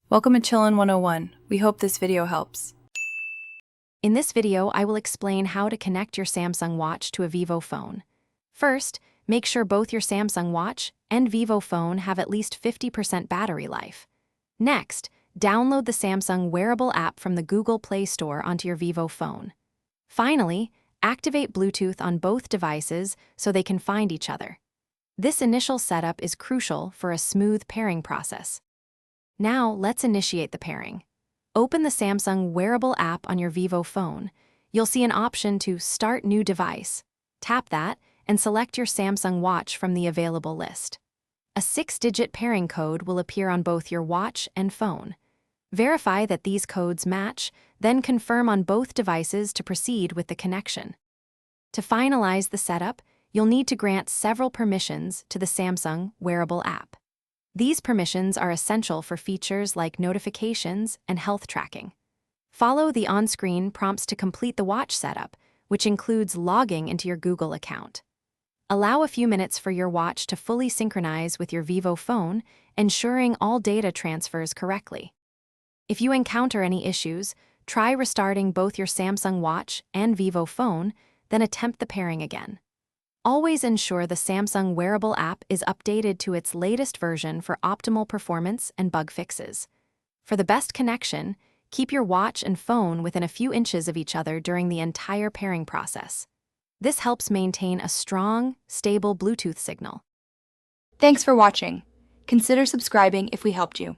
Welcome to Chillin' 101. We hope this video helps. In this video, I will explain how to connect your Samsung Watch to a Vivo phone. First, make sure both your Samsung Watch and Vivo phone have at least 50% battery life. Next, download the Samsung Wearable app from the Google Play Store onto your Vivo phone. Finally, activate Bluetooth on both devices so they can find each other. This initial setup is crucial for a smooth pairing process. Now, let's initiate the pairing. Open the Samsung Wearable app on your Vivo phone. You'll see an option to Start New Device. Tap that and select your Samsung Watch from the available list. A 6-digit pairing code will appear on both your watch and phone. Verify that these codes match, then confirm on both devices to proceed with the connection. To finalize the setup, you'll need to grant several permissions to the Samsung Wearable app. These permissions are essential for features like notifications and health tracking. Follow the on-screen prompts to complete the watch setup, which includes logging into your Google account. Allow a few minutes for your watch to fully synchronize with your Vivo phone, ensuring all data transfers correctly. If you encounter any issues, try restarting both your Samsung Watch and Vivo phone, then attempt the pairing again. Always ensure the Samsung Wearable app is updated to its latest version for optimal performance and bug fixes. For the best connection, keep your watch and phone within a few inches of each other during the entire pairing process. This helps maintain a strong, stable Bluetooth signal. Thanks for watching. Consider subscribing if we helped you.